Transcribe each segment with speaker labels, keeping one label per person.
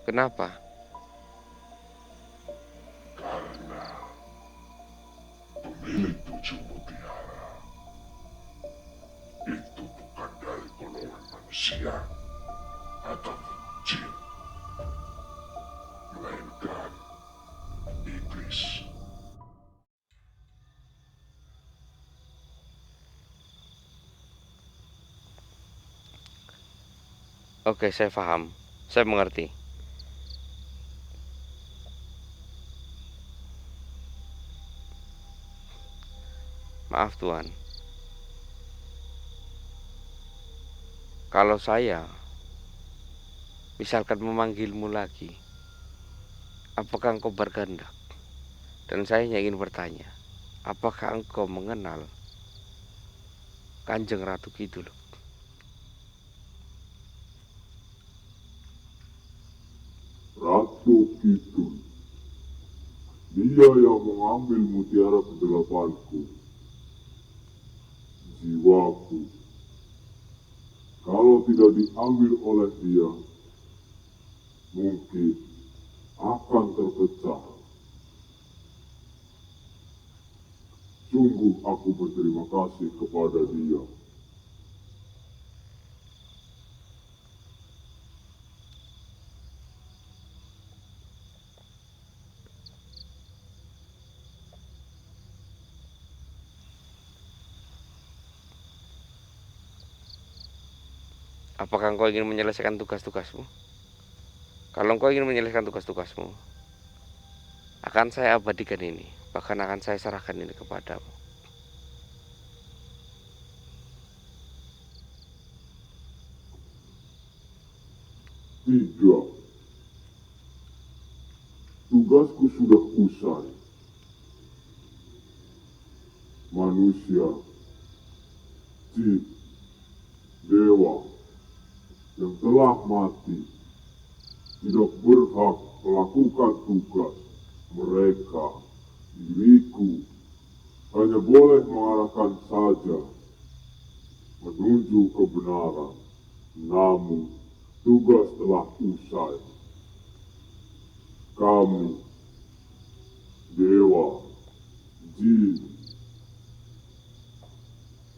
Speaker 1: Kenapa?
Speaker 2: Karena pemilik tujuh mutiara itu bukan dari golongan manusia atau jin, melainkan iblis.
Speaker 1: Oke, saya paham. Saya mengerti. Maaf Tuhan. Kalau saya misalkan memanggilmu lagi, apakah engkau berkehendak? Dan saya hanya ingin bertanya, apakah engkau mengenal Kanjeng Ratu Kidul?
Speaker 2: Ratu Kidul, dia yang mengambil mutiara kedelapanku, jiwaku. Kalau tidak diambil oleh dia, mungkin akan terpecah. Sungguh aku berterima kasih kepada dia.
Speaker 1: Apakah engkau ingin menyelesaikan tugas-tugasmu? Kalau engkau ingin menyelesaikan tugas-tugasmu, akan saya abadikan ini. Bahkan akan saya serahkan ini kepadamu.
Speaker 2: Tidak, tugasku sudah usai. Manusia, jin, dewa yang telah mati tidak berhak melakukan tugas mereka. Diriku hanya boleh mengarahkan saja menuju kebenaran. Namun tugas telah usai. Kami, dewa, jin,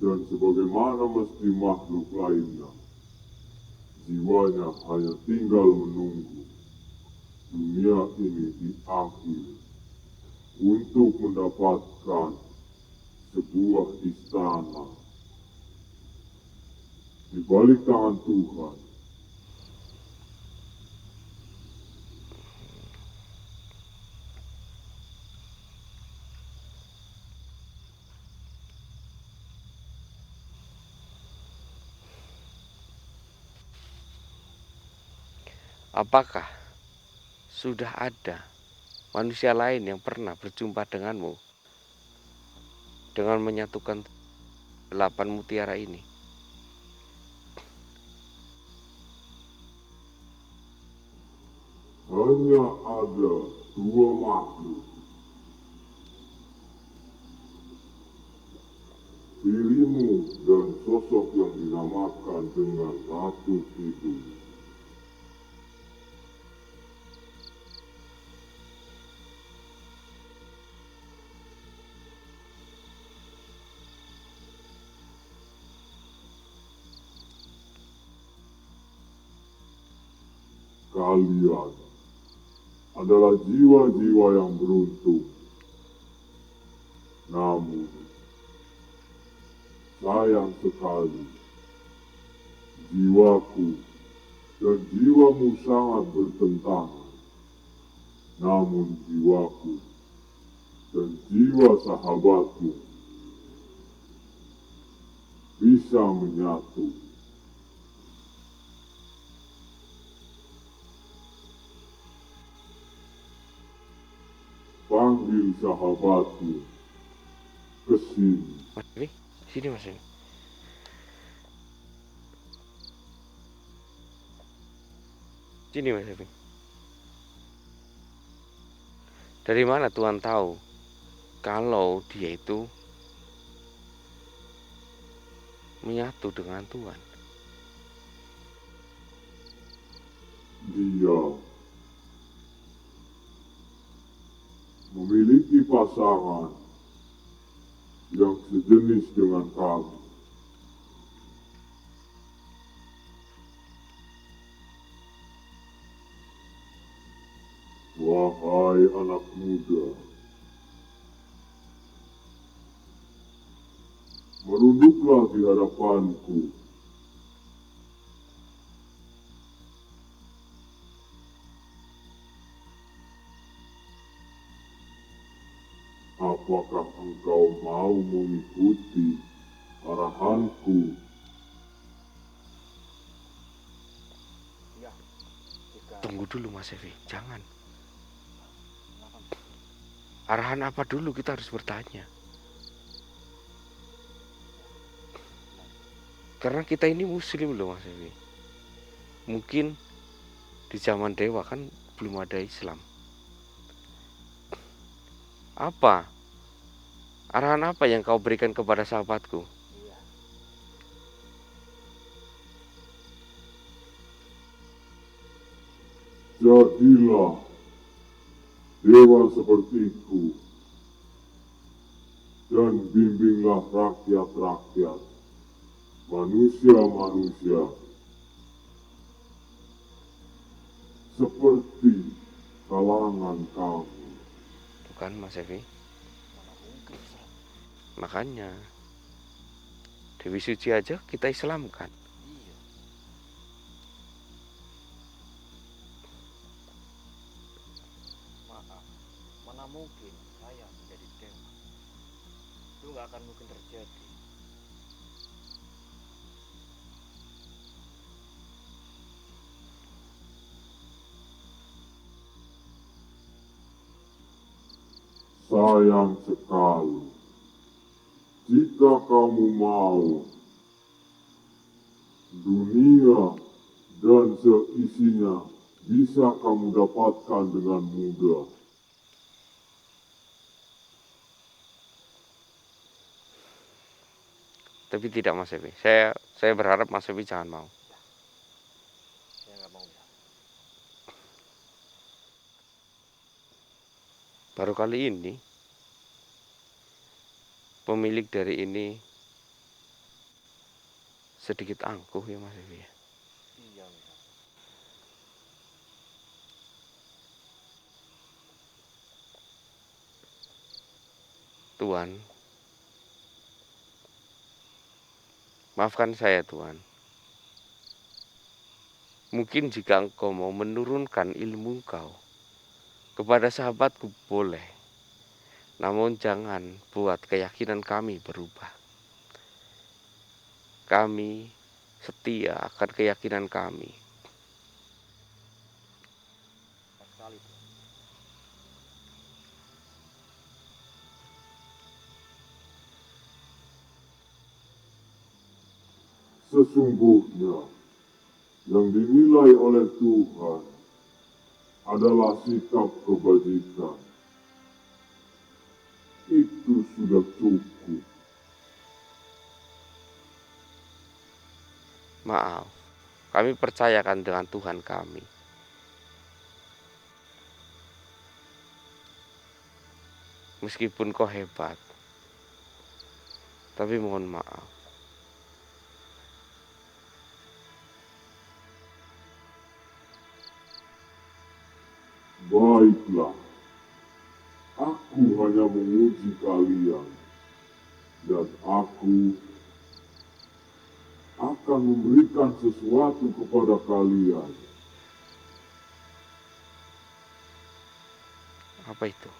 Speaker 2: dan sebagaimana mesti makhluk lainnya, jiwanya hanya tinggal menunggu dunia ini diakhiri untuk mendapatkan sebuah istana di balik tangan Tuhan.
Speaker 1: Apakah sudah ada manusia lain yang pernah berjumpa denganmu dengan menyatukan 8 mutiara ini?
Speaker 2: Hanya ada dua makhluk, dirimu dan sosok yang dinamakan dengan Ratu Kidul. Kalian adalah jiwa-jiwa yang beruntung. Namun, sayang sekali, jiwaku dan jiwamu sangat bertentangan. Namun jiwaku dan jiwa sahabatmu bisa menyatu. Panggil sahabatmu ke sini.
Speaker 1: Mas Devi, sini Mas Devi. Sini Mas Devi. Dari mana Tuhan tahu kalau dia itu menyatu dengan Tuhan?
Speaker 2: Dia memiliki pasangan yang sejenis dengan kami. Wahai anak muda, merunduklah di hadapanku. Apakah engkau mau mengikuti arahanku?
Speaker 1: Tunggu dulu Mas Evi, jangan. Arahan apa dulu kita harus bertanya. Karena kita ini muslim loh Mas Evi. Mungkin di zaman dewa kan belum ada Islam. Apa? Arahan apa yang kau berikan kepada sahabatku?
Speaker 2: Jadilah dewa sepertiku dan bimbinglah rakyat-rakyat, manusia-manusia, seperti kalangan kamu.
Speaker 1: Bukan Mas Evi? Makanya Dewi Suci aja kita Islamkan.
Speaker 3: Maaf, mana mungkin saya menjadi dewa? Itu nggak akan mungkin terjadi.
Speaker 2: Sayang sekali, jika kamu mau, dunia dan seisinya bisa kamu dapatkan dengan mudah.
Speaker 1: Tapi tidak Mas Evi. Saya berharap Mas Evi jangan mau.
Speaker 3: Saya nggak mau ya.
Speaker 1: Baru kali ini pemilik dari ini sedikit angkuh ya Mas Evi.
Speaker 3: Iya, Mira.
Speaker 1: Tuan, maafkan saya Tuan. Mungkin jika engkau mau menurunkan ilmu engkau kepada sahabatku boleh. Namun jangan buat keyakinan kami berubah. Kami setia akan keyakinan kami.
Speaker 3: Pas sekali tuh.
Speaker 2: Sesungguhnya, yang dinilai oleh Tuhan adalah sikap kebajikan. Itu sudah cukup.
Speaker 1: Maaf, kami percayakan dengan Tuhan kami. Meskipun kau hebat, tapi mohon maaf.
Speaker 2: Baiklah, aku hanya menguji kalian, dan aku akan memberikan sesuatu kepada kalian.
Speaker 1: Apa itu?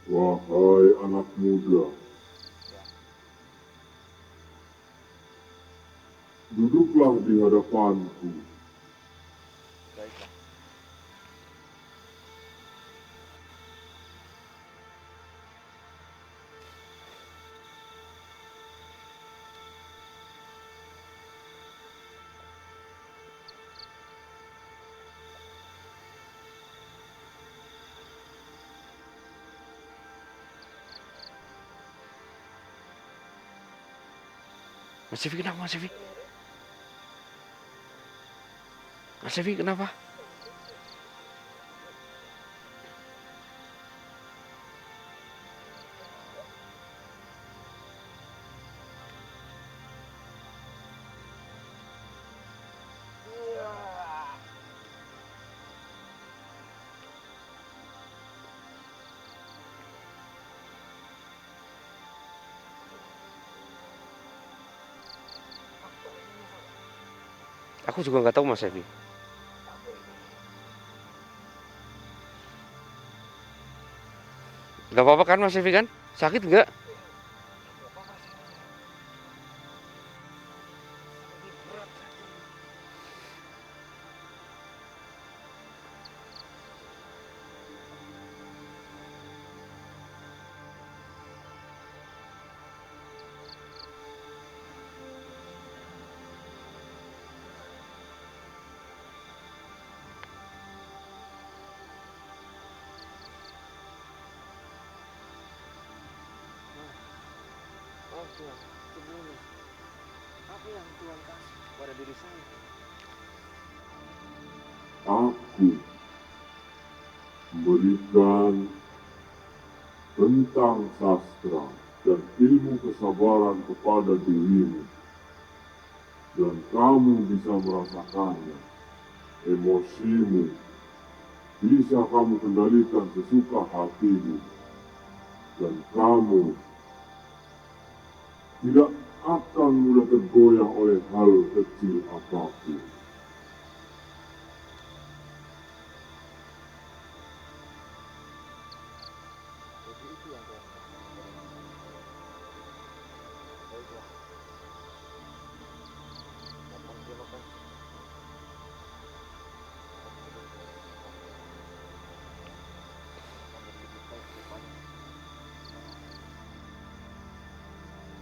Speaker 2: Wahai anak muda,
Speaker 3: Ya,
Speaker 2: duduklah di hadapanku.
Speaker 3: baiklah.
Speaker 1: Mas Devi kenapa, Mas Devi? Mas Devi kenapa? Aku juga nggak tahu, Mas Devi. Gak apa-apa kan, Mas Devi kan? Sakit nggak?
Speaker 3: Oh Tuhan, begini. Apa yang Tuhan kasih kepada diri saya?
Speaker 2: Aku memberikan tentang sastra dan ilmu kesabaran kepada dirimu, dan kamu bisa merasakannya. Emosimu bisa kamu kendalikan sesuka hatimu, dan kamu tidak akan mudah tergoyah oleh hal kecil apapun.
Speaker 3: Jadi itu yang Tuhan kasih kepada diri saya. Baiklah. Mohon terima kasih. Akan lebih baik ke depannya.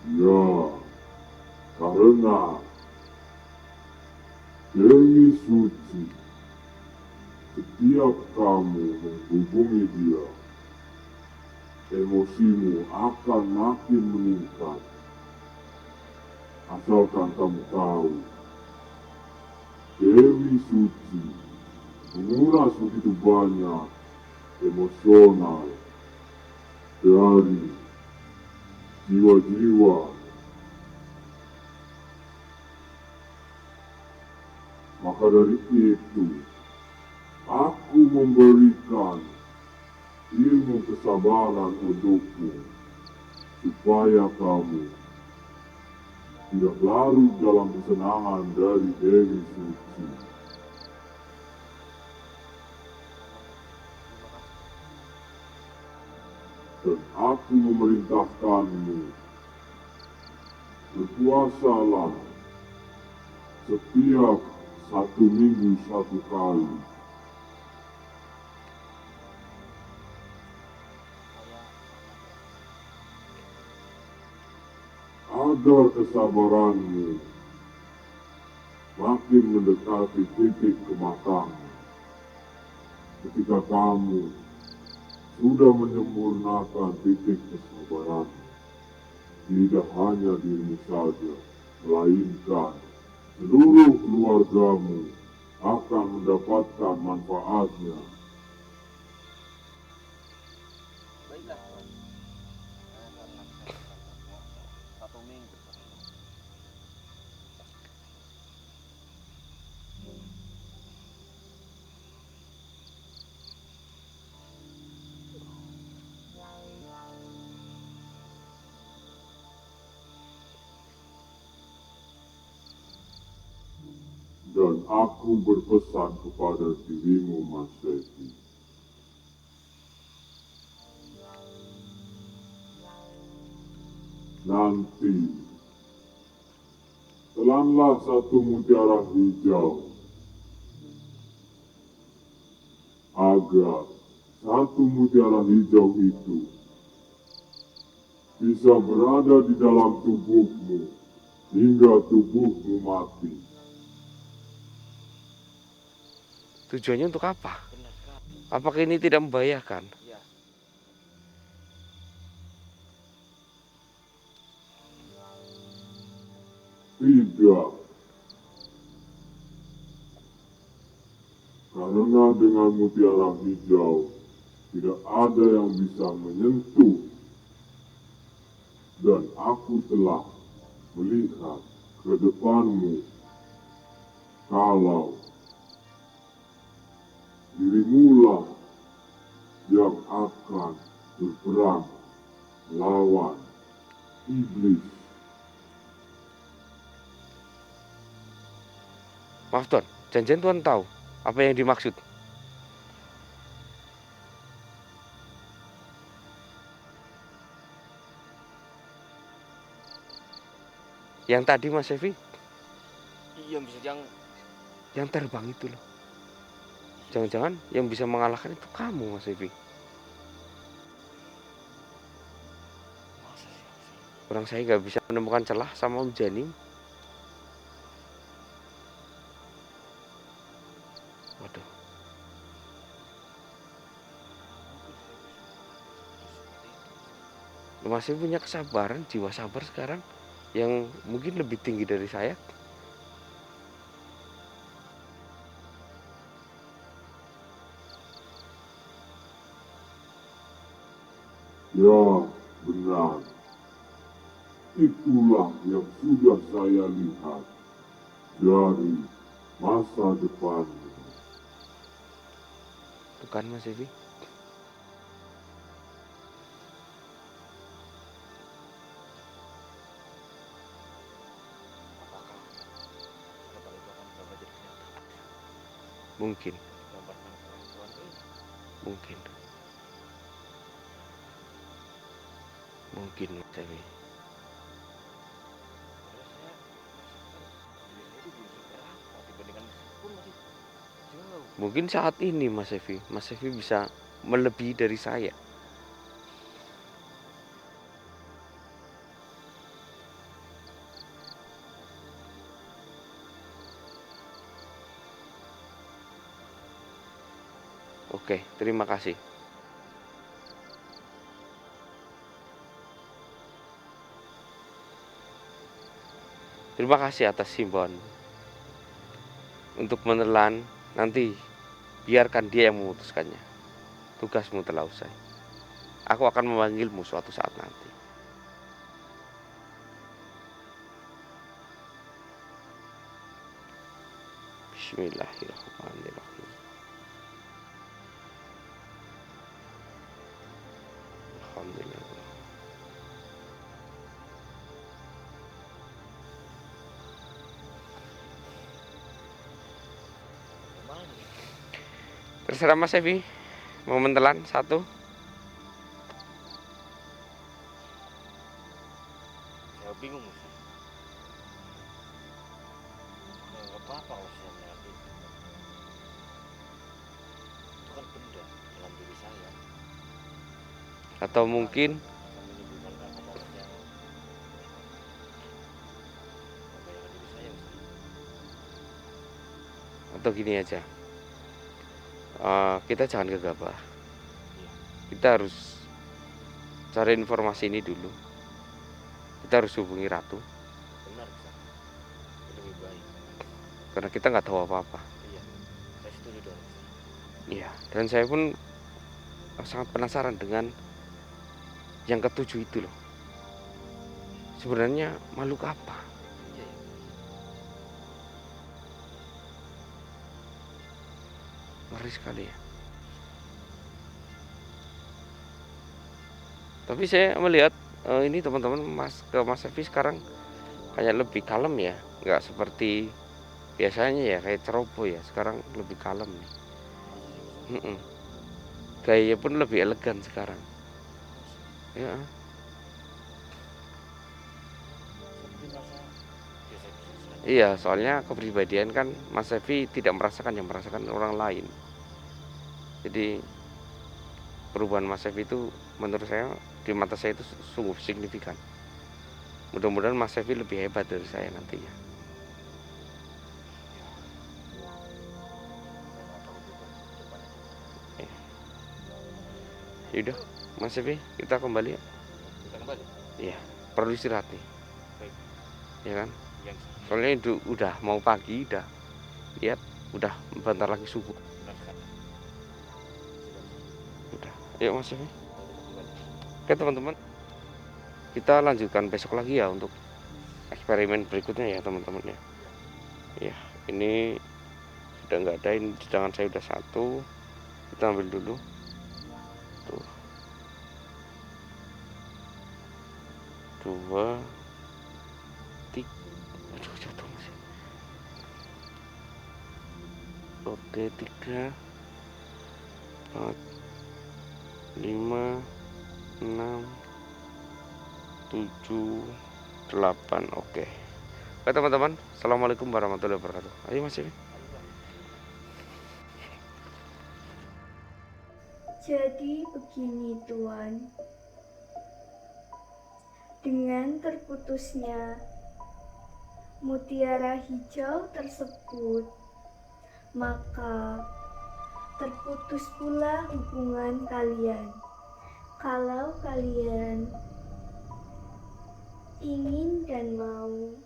Speaker 2: Ya, karena Dewi Suci, setiap kamu menghubungi dia, emosimu akan makin meningkat. Asalkan kamu tahu, Dewi Suci menguras begitu banyak emosional dari jiwa-jiwa. Maka dari itu, aku memberikan ilmu kesabaran untukmu, supaya kamu tidak larut dalam kesenangan dari Dewi Suci. Dan aku memerintahkanmu, berpuasalah setiap 1 minggu 1 kali, agar kesabaranmu makin mendekati titik kematangan. Ketika kamu sudah menyempurnakan titik kesabaran, tidak hanya dirimu saja, melainkan seluruh keluargamu akan mendapatkan manfaatnya.
Speaker 3: Baiklah Tuhan. Saya akan laksanakan puasa 1 minggu.
Speaker 2: Dan aku berpesan kepada dirimu, Mas Devi. Nanti, telanlah 1 mutiara hijau, agar 1 mutiara hijau itu bisa berada di dalam tubuhmu hingga tubuhmu mati.
Speaker 1: Tujuannya untuk apa?
Speaker 3: Benar sekali.
Speaker 1: Apakah ini tidak membahayakan?
Speaker 3: Ya.
Speaker 2: Tidak. Karena dengan mutiara hijau, tidak ada yang bisa menyentuh. Dan aku telah melihat ke depanmu. Kalau dirimulah yang akan berperang lawan iblis.
Speaker 1: Maaf Tuan, janjian Tuan tahu apa yang dimaksud? Yang tadi Mas Evi,
Speaker 3: Iya bisa
Speaker 1: yang terbang itu loh. Jangan-jangan yang bisa mengalahkan itu kamu Mas Evi.
Speaker 3: masa sih Mas?
Speaker 1: Orang saya nggak bisa menemukan celah sama Om Janim. Waduh,
Speaker 3: Mungkin saya bisa seperti itu.
Speaker 1: Mas Evi punya kesabaran, jiwa sabar sekarang yang mungkin lebih tinggi dari saya.
Speaker 2: Ya, benar. Itulah yang sudah saya lihat dari masa depan.
Speaker 1: Tuh kan Mas Evi.
Speaker 3: Apakah harapan itu akan berubah jadi kenyataan
Speaker 1: Mungkin,
Speaker 3: dan digambarkan perempuan ini?
Speaker 1: mungkin, mungkin Mas Evi.
Speaker 3: Padahal saya merasakan diri saya itu belum seberapa dibandingkan meskipun masih jauh.
Speaker 1: Mungkin saat ini Mas Evi bisa melebihi dari saya. Oke, terima kasih. Terima kasih atas himbauan. Untuk menelan nanti biarkan dia yang memutuskannya. Tugasmu telah usai. Aku akan memanggilmu suatu saat nanti. Bismillahirrahmanirrahim. Alhamdulillah.
Speaker 3: Gimana ya?
Speaker 1: Terserah Mas Evi. Mau mentelan satu?
Speaker 3: Saya bingung sih. Nggak apa-apa kalau saya melihat itu. Itu kan benda dalam diri saya.
Speaker 1: Atau mungkin
Speaker 3: Akan menimbulkan rasa-rasa yang membayangkan diri saya Ustaz.
Speaker 1: atau gini aja. Kita jangan gegabah.
Speaker 3: Iya,
Speaker 1: Kita harus cari informasi ini dulu. Kita harus hubungi Ratu.
Speaker 3: benar Ustaz. Itu lebih baik.
Speaker 1: Karena kita nggak tahu apa-apa.
Speaker 3: Iya, saya setuju dengan Ustaz.
Speaker 1: Iya, dan saya pun sangat penasaran dengan yang ketujuh itu loh. Sebenarnya makhluk apa?
Speaker 3: Iya ya.
Speaker 1: Ngeri sekali ya. Tapi saya melihat ini teman-teman ke Mas Evi sekarang kayak lebih kalem ya, nggak seperti biasanya ya kayak ceroboh ya. Sekarang lebih kalem nih. Mm-mm. Gaya pun lebih elegan sekarang. Ya,
Speaker 3: Seperti merasa biasa-biasa saja.
Speaker 1: iya, soalnya kepribadian kan Mas Evi tidak merasakan yang merasakan orang lain. Jadi perubahan Mas Evi itu menurut saya di mata saya itu sungguh signifikan. Mudah-mudahan Mas Evi lebih hebat dari saya nantinya.
Speaker 3: Saya nggak tahu juga depannya gimana.
Speaker 1: Yaudah, Mas Evi, kita kembali ya.
Speaker 3: Kita kembali.
Speaker 1: Iya, perlu istirahat nih,
Speaker 3: Baik.
Speaker 1: ya kan?
Speaker 3: Iya. yang
Speaker 1: Soalnya itu udah mau pagi, lihat udah bentar lagi subuh.
Speaker 3: benar sekali.
Speaker 1: Udah, yuk Mas Evi.
Speaker 3: Kembali.
Speaker 1: Oke teman-teman, kita lanjutkan besok lagi ya untuk eksperimen berikutnya ya teman-teman ya. Ya, ini sudah nggak ada, ini di tangan saya udah satu. Kita ambil dulu. Tuh. 2 3. Aduh, jatuh Mas. Oke, 3 4 5 6 7 8. Oke. Oke teman-teman, assalamualaikum warahmatullahi wabarakatuh. Ayo Mas Evi.
Speaker 4: Jadi begini Tuan, dengan terputusnya mutiara hijau tersebut, maka terputus pula hubungan kalian. Kalau kalian ingin dan mau